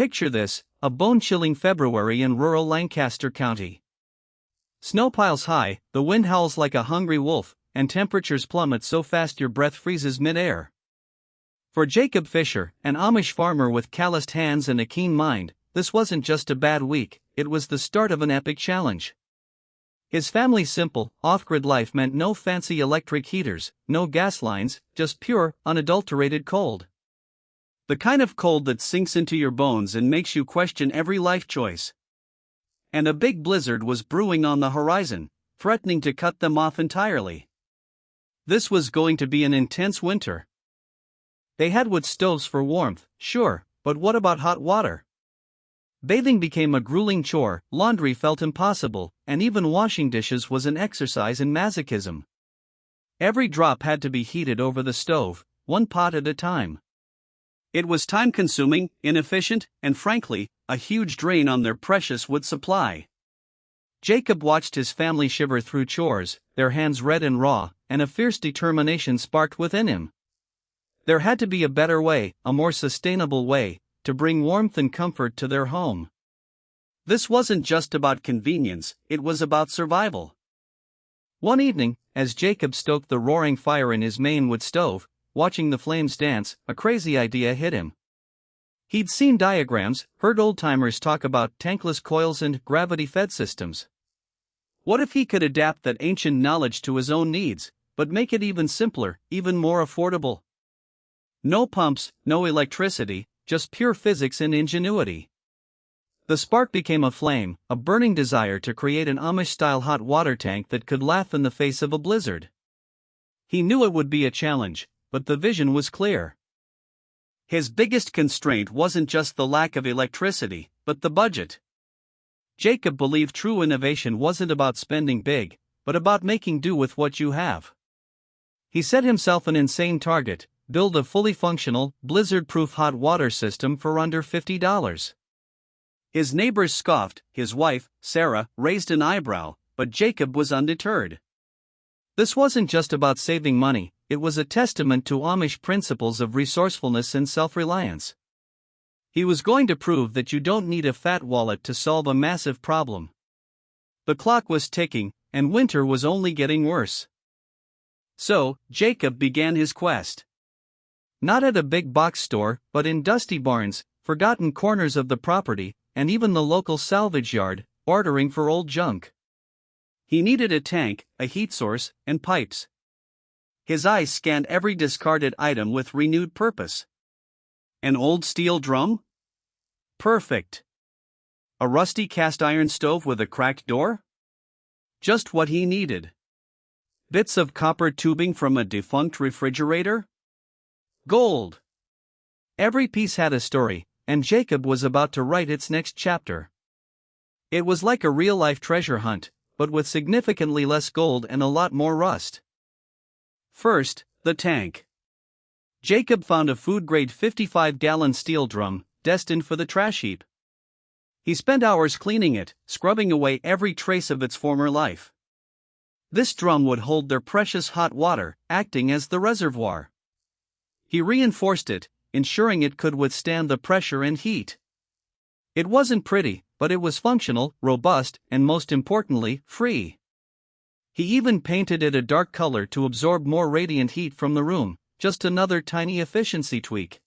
Picture this, a bone-chilling February in rural Lancaster County. Snow piles high, the wind howls like a hungry wolf, and temperatures plummet so fast your breath freezes mid-air. For Jacob Fisher, an Amish farmer with calloused hands and a keen mind, this wasn't just a bad week, it was the start of an epic challenge. His family's simple, off-grid life meant no fancy electric heaters, no gas lines, just pure, unadulterated cold. The kind of cold that sinks into your bones and makes you question every life choice. And a big blizzard was brewing on the horizon, threatening to cut them off entirely. This was going to be an intense winter. They had wood stoves for warmth, sure, but what about hot water? Bathing became a grueling chore, laundry felt impossible, and even washing dishes was an exercise in masochism. Every drop had to be heated over the stove, one pot at a time. It was time-consuming, inefficient, and frankly, a huge drain on their precious wood supply. Jacob watched his family shiver through chores, their hands red and raw, and a fierce determination sparked within him. There had to be a better way, a more sustainable way, to bring warmth and comfort to their home. This wasn't just about convenience, it was about survival. One evening, as Jacob stoked the roaring fire in his main wood stove, watching the flames dance, a crazy idea hit him. He'd seen diagrams, heard old-timers talk about tankless coils and gravity-fed systems. What if he could adapt that ancient knowledge to his own needs, but make it even simpler, even more affordable? No pumps, no electricity, just pure physics and ingenuity. The spark became a flame, a burning desire to create an Amish-style hot water tank that could laugh in the face of a blizzard. He knew it would be a challenge, but the vision was clear. His biggest constraint wasn't just the lack of electricity, but the budget. Jacob believed true innovation wasn't about spending big, but about making do with what you have. He set himself an insane target: build a fully functional, blizzard-proof hot water system for under $50. His neighbors scoffed, his wife, Sarah, raised an eyebrow, but Jacob was undeterred. This wasn't just about saving money, it was a testament to Amish principles of resourcefulness and self-reliance. He was going to prove that you don't need a fat wallet to solve a massive problem. The clock was ticking, and winter was only getting worse. So, Jacob began his quest. Not at a big box store, but in dusty barns, forgotten corners of the property, and even the local salvage yard, ordering for old junk. He needed a tank, a heat source, and pipes. His eyes scanned every discarded item with renewed purpose. An old steel drum? Perfect. A rusty cast iron stove with a cracked door? Just what he needed. Bits of copper tubing from a defunct refrigerator? Gold. Every piece had a story, and Jacob was about to write its next chapter. It was like a real-life treasure hunt, but with significantly less gold and a lot more rust. First, the tank. Jacob found a food-grade 55-gallon steel drum, destined for the trash heap. He spent hours cleaning it, scrubbing away every trace of its former life. This drum would hold their precious hot water, acting as the reservoir. He reinforced it, ensuring it could withstand the pressure and heat. It wasn't pretty, but it was functional, robust, and most importantly, free. He even painted it a dark color to absorb more radiant heat from the room, just another tiny efficiency tweak.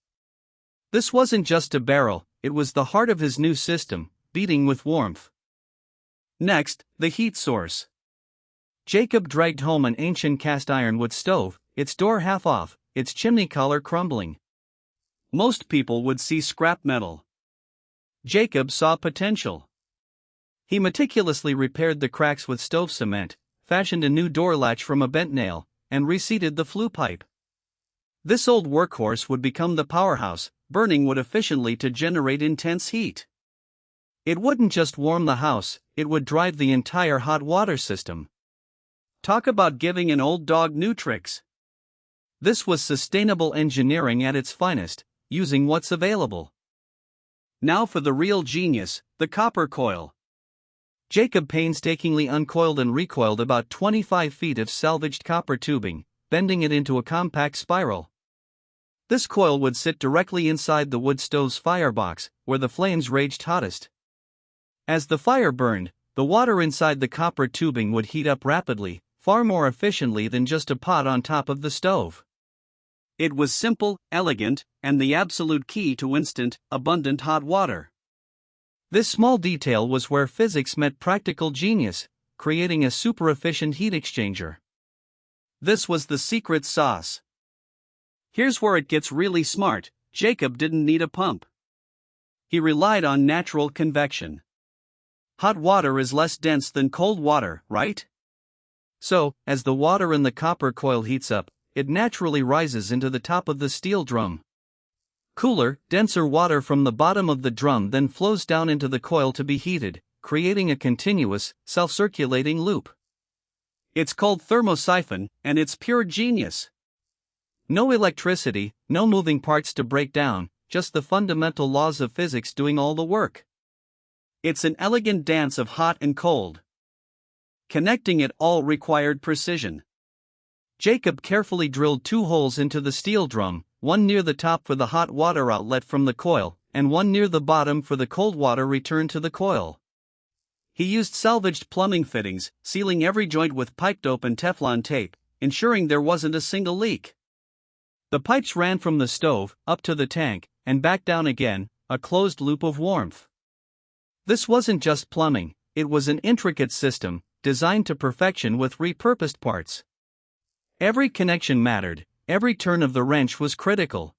This wasn't just a barrel, it was the heart of his new system, beating with warmth. Next, the heat source. Jacob dragged home an ancient cast iron wood stove, its door half off, its chimney collar crumbling. Most people would see scrap metal. Jacob saw potential. He meticulously repaired the cracks with stove cement, fashioned a new door latch from a bent nail, and reseated the flue pipe. This old workhorse would become the powerhouse, burning wood efficiently to generate intense heat. It wouldn't just warm the house, it would drive the entire hot water system. Talk about giving an old dog new tricks. This was sustainable engineering at its finest, using what's available. Now for the real genius, the copper coil. Jacob painstakingly uncoiled and recoiled about 25 feet of salvaged copper tubing, bending it into a compact spiral. This coil would sit directly inside the wood stove's firebox, where the flames raged hottest. As the fire burned, the water inside the copper tubing would heat up rapidly, far more efficiently than just a pot on top of the stove. It was simple, elegant, and the absolute key to instant, abundant hot water. This small detail was where physics met practical genius, creating a super-efficient heat exchanger. This was the secret sauce. Here's where it gets really smart. Jacob didn't need a pump. He relied on natural convection. Hot water is less dense than cold water, right? So, as the water in the copper coil heats up, it naturally rises into the top of the steel drum. Cooler, denser water from the bottom of the drum then flows down into the coil to be heated, creating a continuous, self-circulating loop. It's called thermosiphon, and it's pure genius. No electricity, no moving parts to break down, just the fundamental laws of physics doing all the work. It's an elegant dance of hot and cold. Connecting it all required precision. Jacob carefully drilled 2 holes into the steel drum, one near the top for the hot water outlet from the coil, and one near the bottom for the cold water return to the coil. He used salvaged plumbing fittings, sealing every joint with piped-open Teflon tape, ensuring there wasn't a single leak. The pipes ran from the stove, up to the tank, and back down again, a closed loop of warmth. This wasn't just plumbing, it was an intricate system, designed to perfection with repurposed parts. Every connection mattered, every turn of the wrench was critical.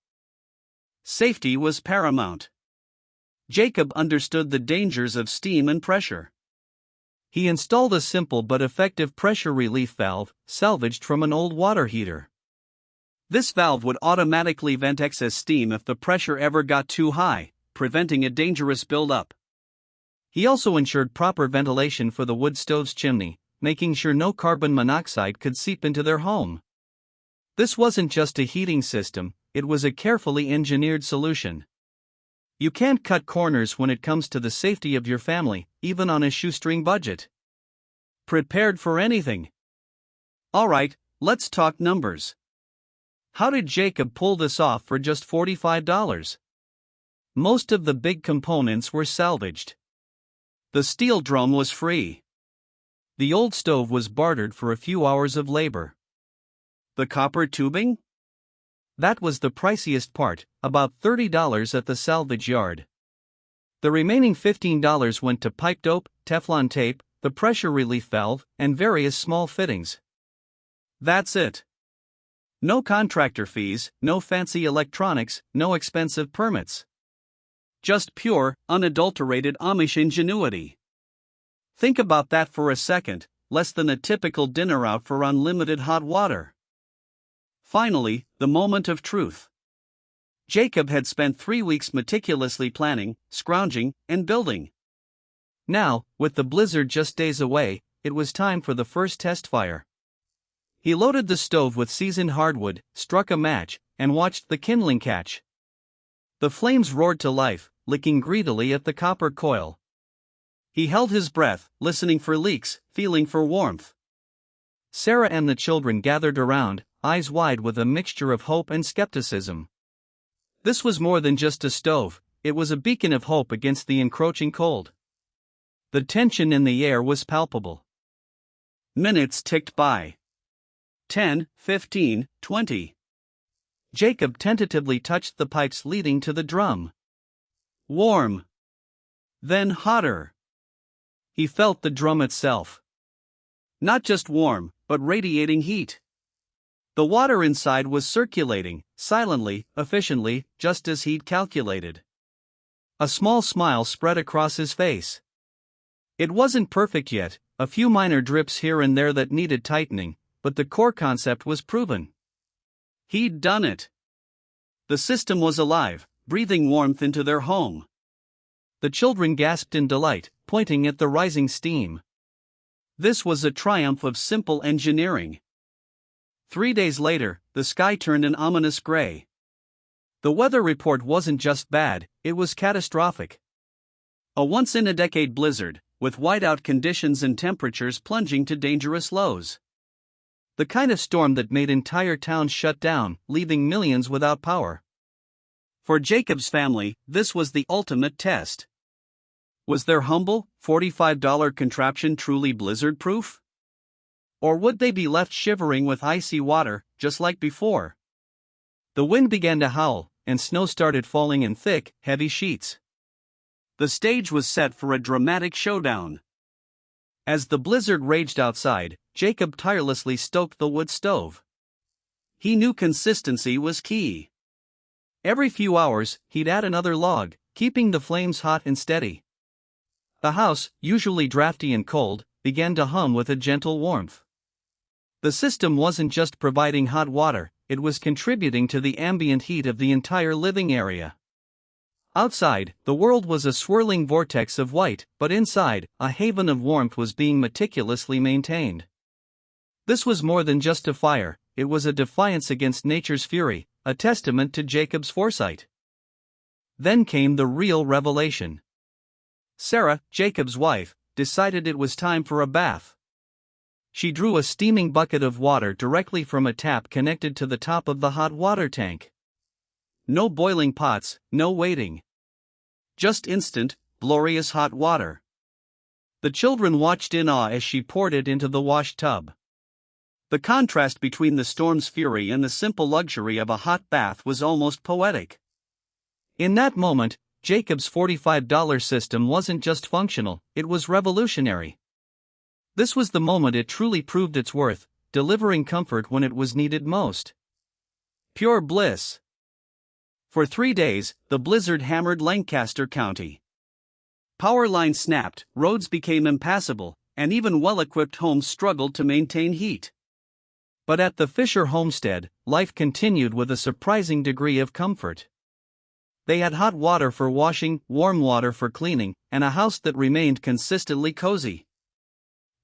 Safety was paramount. Jacob understood the dangers of steam and pressure. He installed a simple but effective pressure relief valve, salvaged from an old water heater. This valve would automatically vent excess steam if the pressure ever got too high, preventing a dangerous buildup. He also ensured proper ventilation for the wood stove's chimney, making sure no carbon monoxide could seep into their home. This wasn't just a heating system, it was a carefully engineered solution. You can't cut corners when it comes to the safety of your family, even on a shoestring budget. Prepared for anything. Alright, let's talk numbers. How did Jacob pull this off for just $45? Most of the big components were salvaged. The steel drum was free. The old stove was bartered for a few hours of labor. The copper tubing? That was the priciest part, about $30 at the salvage yard. The remaining $15 went to pipe dope, Teflon tape, the pressure relief valve, and various small fittings. That's it. No contractor fees, no fancy electronics, no expensive permits. Just pure, unadulterated Amish ingenuity. Think about that for a second, less than a typical dinner out for unlimited hot water. Finally, the moment of truth. Jacob had spent 3 weeks meticulously planning, scrounging, and building. Now, with the blizzard just days away, it was time for the first test fire. He loaded the stove with seasoned hardwood, struck a match, and watched the kindling catch. The flames roared to life, licking greedily at the copper coil. He held his breath, listening for leaks, feeling for warmth. Sarah and the children gathered around, eyes wide with a mixture of hope and skepticism. This was more than just a stove, it was a beacon of hope against the encroaching cold. The tension in the air was palpable. Minutes ticked by. 10, 15, 20. Jacob tentatively touched the pipes leading to the drum. Warm. Then hotter. He felt the drum itself. Not just warm, but radiating heat. The water inside was circulating, silently, efficiently, just as he'd calculated. A small smile spread across his face. It wasn't perfect yet, a few minor drips here and there that needed tightening, but the core concept was proven. He'd done it. The system was alive, breathing warmth into their home. The children gasped in delight, pointing at the rising steam. This was a triumph of simple engineering. 3 days later, the sky turned an ominous gray. The weather report wasn't just bad, it was catastrophic. A once-in-a-decade blizzard, with whiteout conditions and temperatures plunging to dangerous lows. The kind of storm that made entire towns shut down, leaving millions without power. For Jacob's family, this was the ultimate test. Was their humble, $45 contraption truly blizzard-proof? Or would they be left shivering with icy water, just like before? The wind began to howl, and snow started falling in thick, heavy sheets. The stage was set for a dramatic showdown. As the blizzard raged outside, Jacob tirelessly stoked the wood stove. He knew consistency was key. Every few hours, he'd add another log, keeping the flames hot and steady. The house, usually drafty and cold, began to hum with a gentle warmth. The system wasn't just providing hot water, it was contributing to the ambient heat of the entire living area. Outside, the world was a swirling vortex of white, but inside, a haven of warmth was being meticulously maintained. This was more than just a fire, it was a defiance against nature's fury, a testament to Jacob's foresight. Then came the real revelation. Sarah, Jacob's wife, decided it was time for a bath. She drew a steaming bucket of water directly from a tap connected to the top of the hot water tank. No boiling pots, no waiting. Just instant, glorious hot water. The children watched in awe as she poured it into the wash tub. The contrast between the storm's fury and the simple luxury of a hot bath was almost poetic. In that moment, Jacob's $45 system wasn't just functional, it was revolutionary. This was the moment it truly proved its worth, delivering comfort when it was needed most. Pure bliss. For 3 days, the blizzard hammered Lancaster County. Power lines snapped, roads became impassable, and even well-equipped homes struggled to maintain heat. But at the Fisher homestead, life continued with a surprising degree of comfort. They had hot water for washing, warm water for cleaning, and a house that remained consistently cozy.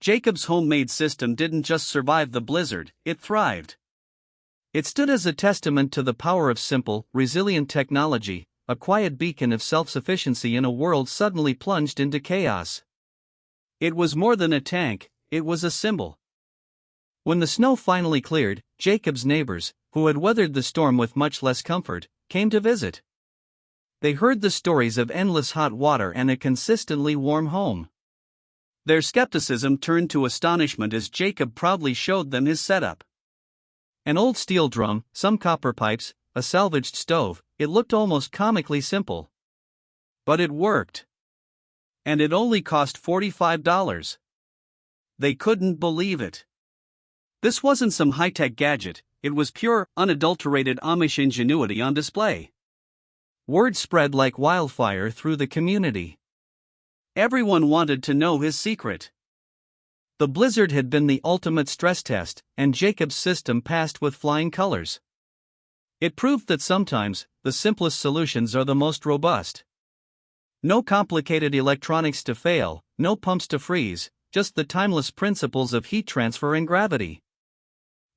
Jacob's homemade system didn't just survive the blizzard, it thrived. It stood as a testament to the power of simple, resilient technology, a quiet beacon of self-sufficiency in a world suddenly plunged into chaos. It was more than a tank, it was a symbol. When the snow finally cleared, Jacob's neighbors, who had weathered the storm with much less comfort, came to visit. They heard the stories of endless hot water and a consistently warm home. Their skepticism turned to astonishment as Jacob proudly showed them his setup. An old steel drum, some copper pipes, a salvaged stove, it looked almost comically simple. But it worked. And it only cost $45. They couldn't believe it. This wasn't some high-tech gadget, it was pure, unadulterated Amish ingenuity on display. Word spread like wildfire through the community. Everyone wanted to know his secret. The blizzard had been the ultimate stress test, and Jacob's system passed with flying colors. It proved that sometimes, the simplest solutions are the most robust. No complicated electronics to fail, no pumps to freeze, just the timeless principles of heat transfer and gravity.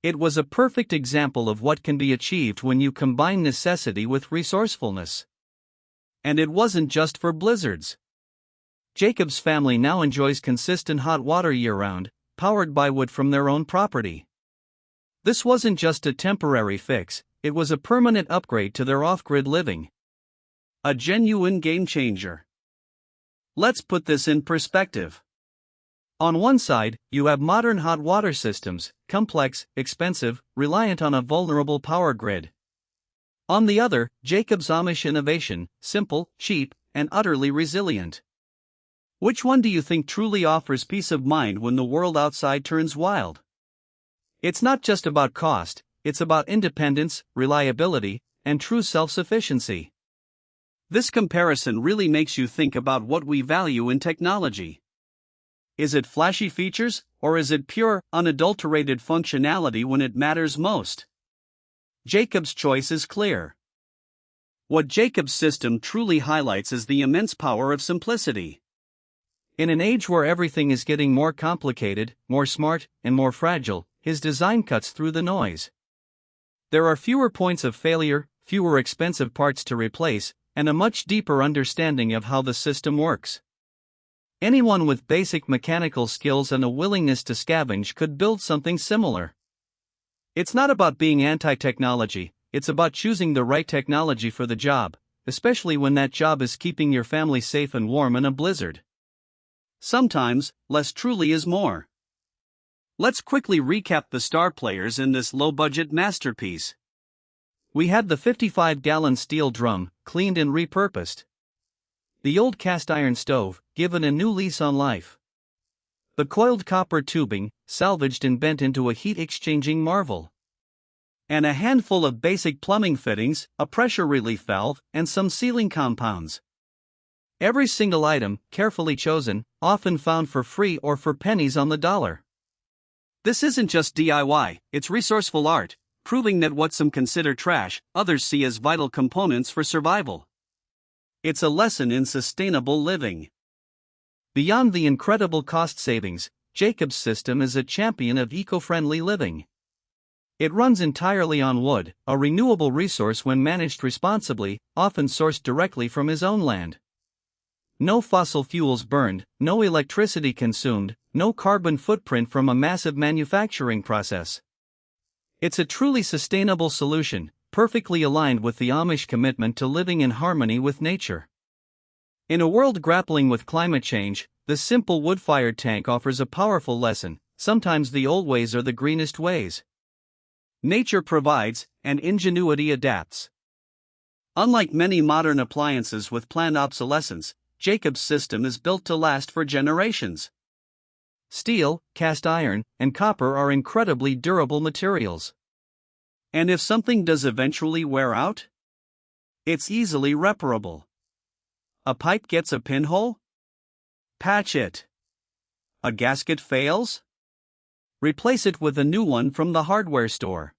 It was a perfect example of what can be achieved when you combine necessity with resourcefulness. And it wasn't just for blizzards. Jacob's family now enjoys consistent hot water year-round, powered by wood from their own property. This wasn't just a temporary fix, it was a permanent upgrade to their off-grid living. A genuine game-changer. Let's put this in perspective. On one side, you have modern hot water systems, complex, expensive, reliant on a vulnerable power grid. On the other, Jacob's Amish innovation, simple, cheap, and utterly resilient. Which one do you think truly offers peace of mind when the world outside turns wild? It's not just about cost, it's about independence, reliability, and true self-sufficiency. This comparison really makes you think about what we value in technology. Is it flashy features, or is it pure, unadulterated functionality when it matters most? Jacob's choice is clear. What Jacob's system truly highlights is the immense power of simplicity. In an age where everything is getting more complicated, more smart, and more fragile, his design cuts through the noise. There are fewer points of failure, fewer expensive parts to replace, and a much deeper understanding of how the system works. Anyone with basic mechanical skills and a willingness to scavenge could build something similar. It's not about being anti-technology, it's about choosing the right technology for the job, especially when that job is keeping your family safe and warm in a blizzard. Sometimes, less truly is more. Let's quickly recap the star players in this low-budget masterpiece. We had the 55-gallon steel drum, cleaned and repurposed. The old cast-iron stove, given a new lease on life. The coiled copper tubing, salvaged and bent into a heat-exchanging marvel. And a handful of basic plumbing fittings, a pressure relief valve, and some sealing compounds. Every single item, carefully chosen, often found for free or for pennies on the dollar. This isn't just DIY, it's resourceful art, proving that what some consider trash, others see as vital components for survival. It's a lesson in sustainable living. Beyond the incredible cost savings, Jacob's system is a champion of eco-friendly living. It runs entirely on wood, a renewable resource when managed responsibly, often sourced directly from his own land. No fossil fuels burned, no electricity consumed, no carbon footprint from a massive manufacturing process. It's a truly sustainable solution, perfectly aligned with the Amish commitment to living in harmony with nature. In a world grappling with climate change, the simple wood-fired tank offers a powerful lesson. Sometimes the old ways are the greenest ways. Nature provides, and ingenuity adapts. Unlike many modern appliances with planned obsolescence, Jacob's system is built to last for generations. Steel, cast iron, and copper are incredibly durable materials. And if something does eventually wear out, it's easily reparable. A pipe gets a pinhole? Patch it. A gasket fails? Replace it with a new one from the hardware store.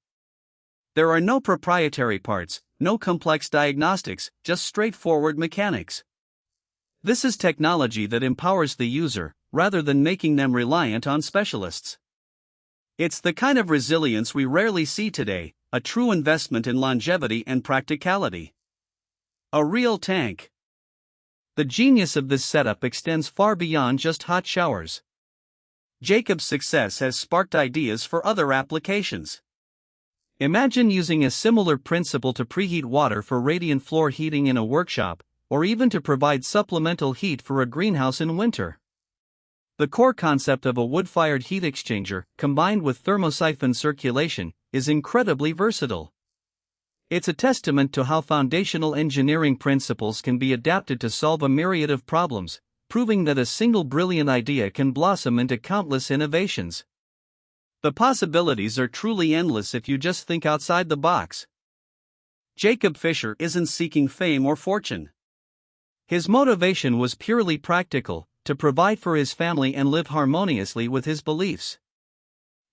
There are no proprietary parts, no complex diagnostics, just straightforward mechanics. This is technology that empowers the user, rather than making them reliant on specialists. It's the kind of resilience we rarely see today, a true investment in longevity and practicality. A real tank. The genius of this setup extends far beyond just hot showers. Jacob's success has sparked ideas for other applications. Imagine using a similar principle to preheat water for radiant floor heating in a workshop, or even to provide supplemental heat for a greenhouse in winter. The core concept of a wood-fired heat exchanger, combined with thermosiphon circulation, is incredibly versatile. It's a testament to how foundational engineering principles can be adapted to solve a myriad of problems, proving that a single brilliant idea can blossom into countless innovations. The possibilities are truly endless if you just think outside the box. Jacob Fisher isn't seeking fame or fortune. His motivation was purely practical, to provide for his family and live harmoniously with his beliefs.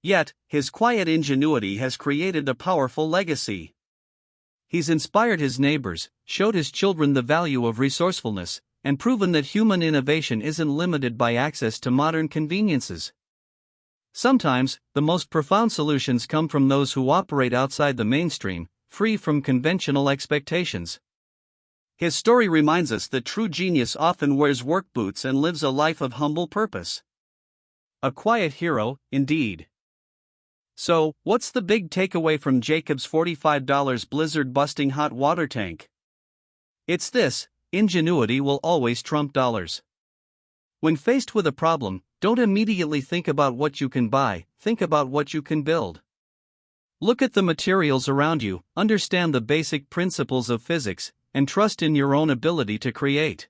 Yet, his quiet ingenuity has created a powerful legacy. He's inspired his neighbors, showed his children the value of resourcefulness, and proven that human innovation isn't limited by access to modern conveniences. Sometimes, the most profound solutions come from those who operate outside the mainstream, free from conventional expectations. His story reminds us that true genius often wears work boots and lives a life of humble purpose. A quiet hero, indeed. So, what's the big takeaway from Jacob's $45 blizzard-busting hot water tank? It's this: ingenuity will always trump dollars. When faced with a problem, don't immediately think about what you can buy, think about what you can build. Look at the materials around you, understand the basic principles of physics, and trust in your own ability to create.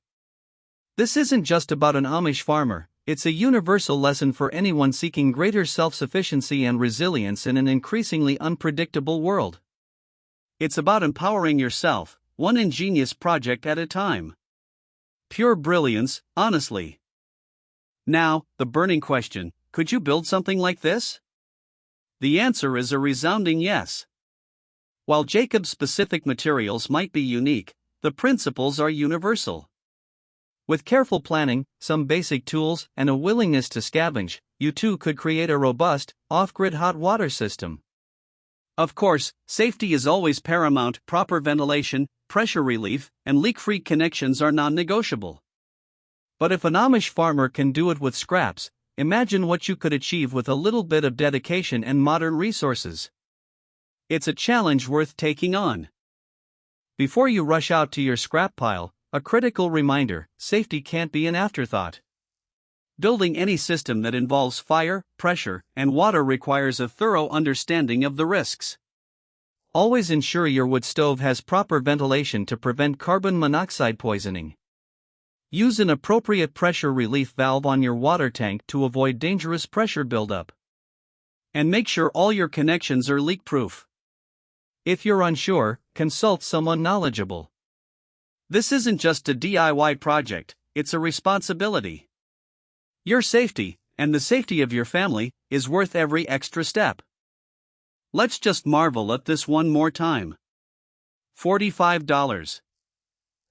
This isn't just about an Amish farmer, it's a universal lesson for anyone seeking greater self-sufficiency and resilience in an increasingly unpredictable world. It's about empowering yourself, one ingenious project at a time. Pure brilliance, honestly. Now, the burning question: could you build something like this? The answer is a resounding yes. While Jacob's specific materials might be unique, the principles are universal. With careful planning, some basic tools, and a willingness to scavenge, you too could create a robust, off-grid hot water system. Of course, safety is always paramount. Proper ventilation, pressure relief, and leak-free connections are non-negotiable. But if an Amish farmer can do it with scraps, imagine what you could achieve with a little bit of dedication and modern resources. It's a challenge worth taking on. Before you rush out to your scrap pile, a critical reminder: safety can't be an afterthought. Building any system that involves fire, pressure, and water requires a thorough understanding of the risks. Always ensure your wood stove has proper ventilation to prevent carbon monoxide poisoning. Use an appropriate pressure relief valve on your water tank to avoid dangerous pressure buildup. And make sure all your connections are leak-proof. If you're unsure, consult someone knowledgeable. This isn't just a DIY project, it's a responsibility. Your safety, and the safety of your family, is worth every extra step. Let's just marvel at this one more time. $45.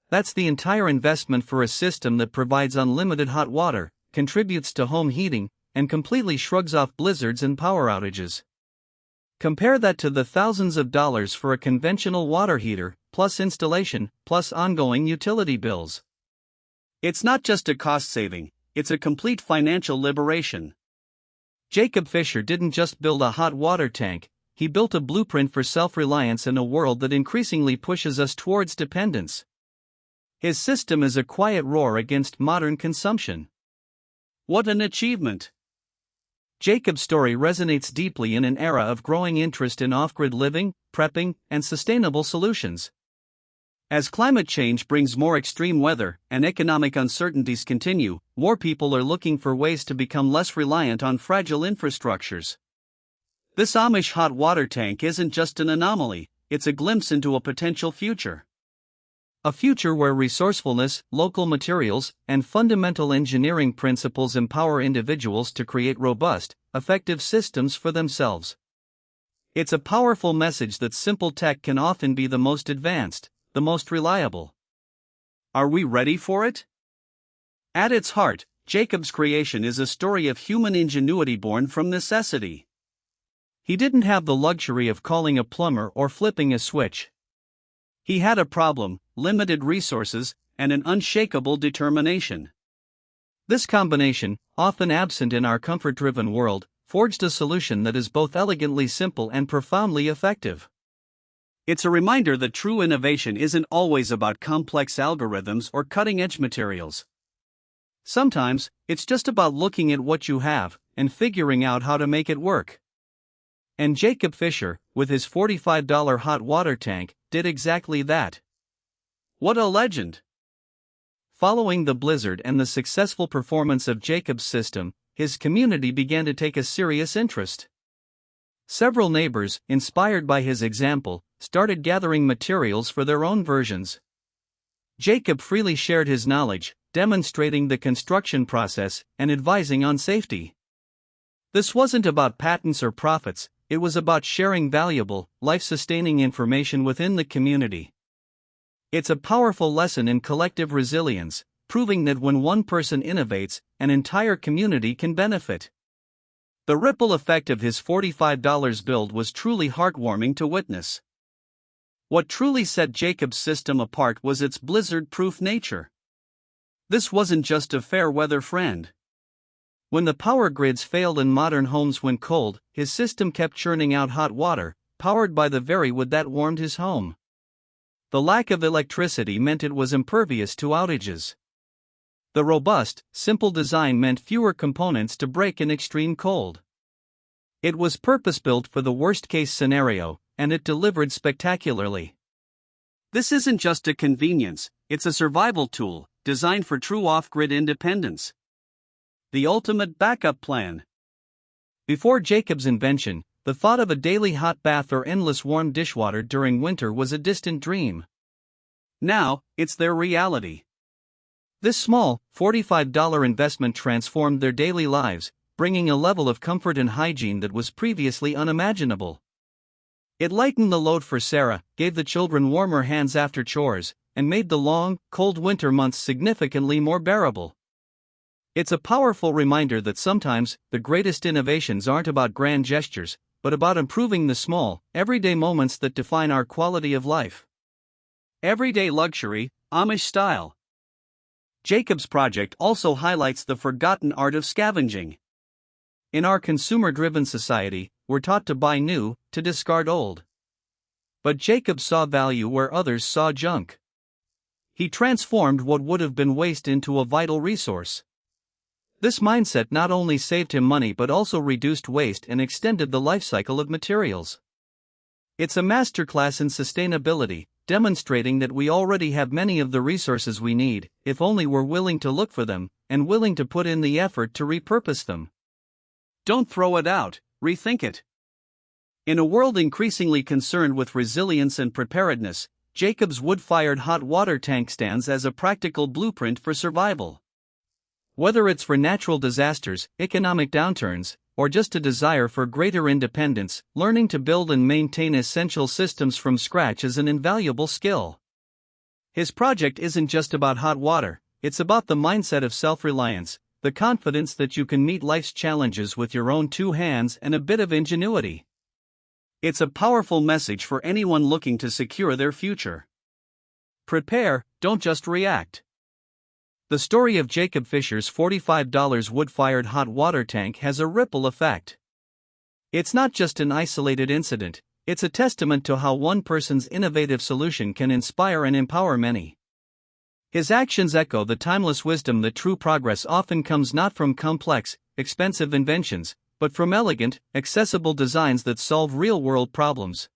That's the entire investment for a system that provides unlimited hot water, contributes to home heating, and completely shrugs off blizzards and power outages. Compare that to the thousands of dollars for a conventional water heater, plus installation, plus ongoing utility bills. It's not just a cost saving, it's a complete financial liberation. Jacob Fisher didn't just build a hot water tank, he built a blueprint for self-reliance in a world that increasingly pushes us towards dependence. His system is a quiet roar against modern consumption. What an achievement! Jacob's story resonates deeply in an era of growing interest in off-grid living, prepping, and sustainable solutions. As climate change brings more extreme weather and economic uncertainties continue, more people are looking for ways to become less reliant on fragile infrastructures. This Amish hot water tank isn't just an anomaly, it's a glimpse into a potential future. A future where resourcefulness, local materials, and fundamental engineering principles empower individuals to create robust, effective systems for themselves. It's a powerful message that simple tech can often be the most advanced, the most reliable. Are we ready for it? At its heart, Jacob's creation is a story of human ingenuity born from necessity. He didn't have the luxury of calling a plumber or flipping a switch. He had a problem, limited resources, and an unshakable determination. This combination, often absent in our comfort-driven world, forged a solution that is both elegantly simple and profoundly effective. It's a reminder that true innovation isn't always about complex algorithms or cutting-edge materials. Sometimes, it's just about looking at what you have and figuring out how to make it work. And Jacob Fisher, with his $45 hot water tank, did exactly that. What a legend! Following the blizzard and the successful performance of Jacob's system, his community began to take a serious interest. Several neighbors, inspired by his example, started gathering materials for their own versions. Jacob freely shared his knowledge, demonstrating the construction process and advising on safety. This wasn't about patents or profits, it was about sharing valuable, life-sustaining information within the community. It's a powerful lesson in collective resilience, proving that when one person innovates, an entire community can benefit. The ripple effect of his $45 build was truly heartwarming to witness. What truly set Jacob's system apart was its blizzard-proof nature. This wasn't just a fair-weather friend. When the power grids failed and modern homes went cold, his system kept churning out hot water, powered by the very wood that warmed his home. The lack of electricity meant it was impervious to outages. The robust, simple design meant fewer components to break in extreme cold. It was purpose-built for the worst-case scenario, and it delivered spectacularly. This isn't just a convenience, it's a survival tool, designed for true off-grid independence. The ultimate backup plan. Before Jacob's invention, the thought of a daily hot bath or endless warm dishwater during winter was a distant dream. Now, it's their reality. This small, $45 investment transformed their daily lives, bringing a level of comfort and hygiene that was previously unimaginable. It lightened the load for Sarah, gave the children warmer hands after chores, and made the long, cold winter months significantly more bearable. It's a powerful reminder that sometimes, the greatest innovations aren't about grand gestures, but about improving the small, everyday moments that define our quality of life. Everyday luxury, Amish style. Jacob's project also highlights the forgotten art of scavenging. In our consumer-driven society, we're taught to buy new, to discard old. But Jacob saw value where others saw junk. He transformed what would have been waste into a vital resource. This mindset not only saved him money but also reduced waste and extended the life cycle of materials. It's a masterclass in sustainability, demonstrating that we already have many of the resources we need, if only we're willing to look for them, and willing to put in the effort to repurpose them. Don't throw it out, rethink it. In a world increasingly concerned with resilience and preparedness, Jacob's wood-fired hot water tank stands as a practical blueprint for survival. Whether it's for natural disasters, economic downturns, or just a desire for greater independence, learning to build and maintain essential systems from scratch is an invaluable skill. His project isn't just about hot water, it's about the mindset of self-reliance, the confidence that you can meet life's challenges with your own two hands and a bit of ingenuity. It's a powerful message for anyone looking to secure their future. Prepare, don't just react. The story of Jacob Fisher's $45 wood-fired hot water tank has a ripple effect. It's not just an isolated incident, it's a testament to how one person's innovative solution can inspire and empower many. His actions echo the timeless wisdom that true progress often comes not from complex, expensive inventions, but from elegant, accessible designs that solve real-world problems.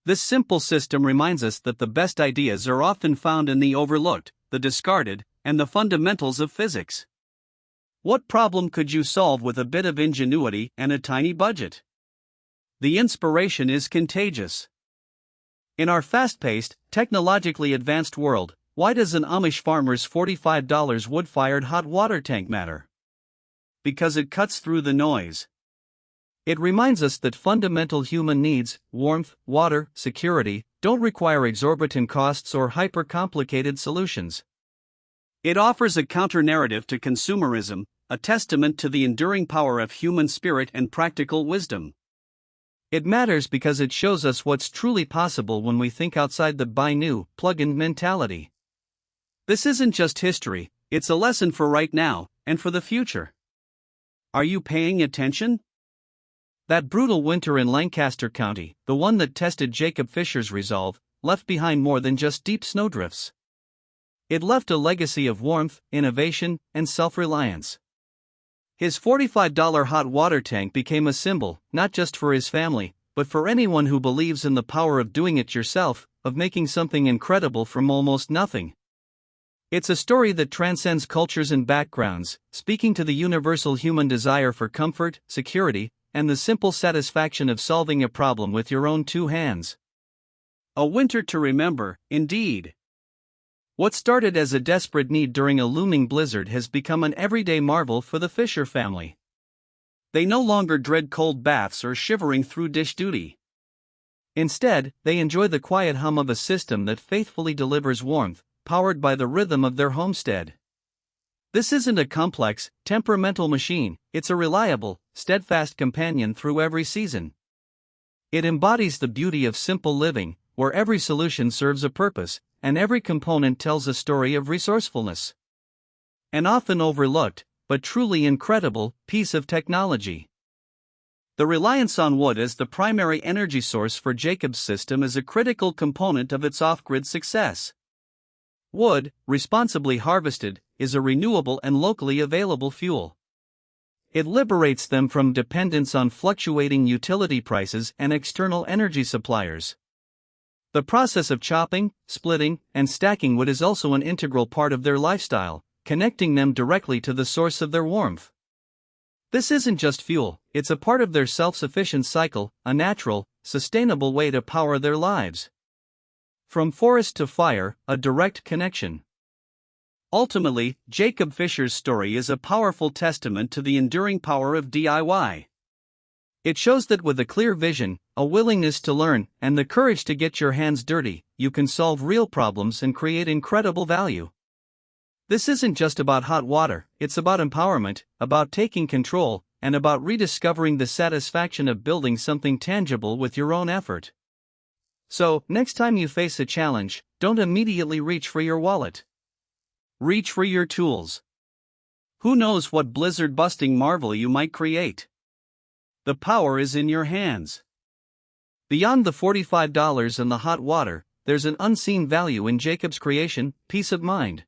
This simple system reminds us that the best ideas are often found in the overlooked, the discarded, and the fundamentals of physics. What problem could you solve with a bit of ingenuity and a tiny budget? The inspiration is contagious. In our fast-paced, technologically advanced world, why does an Amish farmer's $45 wood-fired hot water tank matter? Because it cuts through the noise. It reminds us that fundamental human needs, warmth, water, security, don't require exorbitant costs or hyper-complicated solutions. It offers a counter-narrative to consumerism, a testament to the enduring power of human spirit and practical wisdom. It matters because it shows us what's truly possible when we think outside the buy new, plug-in mentality. This isn't just history, it's a lesson for right now, and for the future. Are you paying attention? That brutal winter in Lancaster County, the one that tested Jacob Fisher's resolve, left behind more than just deep snowdrifts. It left a legacy of warmth, innovation, and self-reliance. His $45 hot water tank became a symbol, not just for his family, but for anyone who believes in the power of doing it yourself, of making something incredible from almost nothing. It's a story that transcends cultures and backgrounds, speaking to the universal human desire for comfort, security, and the simple satisfaction of solving a problem with your own two hands. A winter to remember, indeed. What started as a desperate need during a looming blizzard has become an everyday marvel for the Fisher family. They no longer dread cold baths or shivering through dish duty. Instead, they enjoy the quiet hum of a system that faithfully delivers warmth, powered by the rhythm of their homestead. This isn't a complex, temperamental machine, it's a reliable, steadfast companion through every season. It embodies the beauty of simple living, where every solution serves a purpose, and every component tells a story of resourcefulness. An often overlooked, but truly incredible, piece of technology. The reliance on wood as the primary energy source for Jacob's system is a critical component of its off-grid success. Wood, responsibly harvested, is a renewable and locally available fuel. It liberates them from dependence on fluctuating utility prices and external energy suppliers. The process of chopping, splitting, and stacking wood is also an integral part of their lifestyle, connecting them directly to the source of their warmth. This isn't just fuel, it's a part of their self-sufficient cycle, a natural, sustainable way to power their lives. From forest to fire, a direct connection. Ultimately, Jacob Fisher's story is a powerful testament to the enduring power of DIY. It shows that with a clear vision, a willingness to learn, and the courage to get your hands dirty, you can solve real problems and create incredible value. This isn't just about hot water, it's about empowerment, about taking control, and about rediscovering the satisfaction of building something tangible with your own effort. So, next time you face a challenge, don't immediately reach for your wallet. Reach for your tools. Who knows what blizzard-busting marvel you might create? The power is in your hands. Beyond the $45 and the hot water, there's an unseen value in Jacob's creation: peace of mind.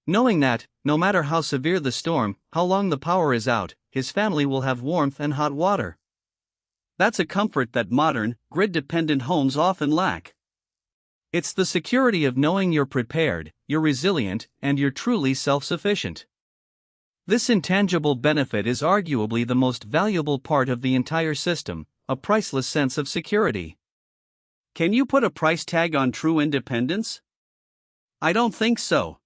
Knowing that, no matter how severe the storm, how long the power is out, his family will have warmth and hot water. That's a comfort that modern, grid-dependent homes often lack. It's the security of knowing you're prepared, you're resilient, and you're truly self-sufficient. This intangible benefit is arguably the most valuable part of the entire system, a priceless sense of security. Can you put a price tag on true independence? I don't think so.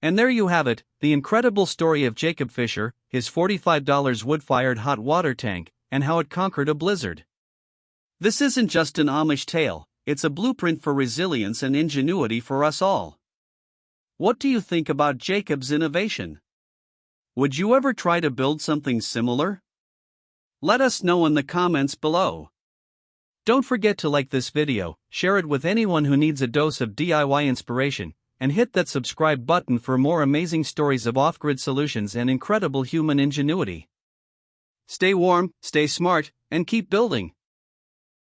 And there you have it, the incredible story of Jacob Fisher, his $45 wood-fired hot water tank, and how it conquered a blizzard. This isn't just an Amish tale, it's a blueprint for resilience and ingenuity for us all. What do you think about Jacob's innovation? Would you ever try to build something similar? Let us know in the comments below. Don't forget to like this video, share it with anyone who needs a dose of DIY inspiration, and hit that subscribe button for more amazing stories of off-grid solutions and incredible human ingenuity. Stay warm, stay smart, and keep building.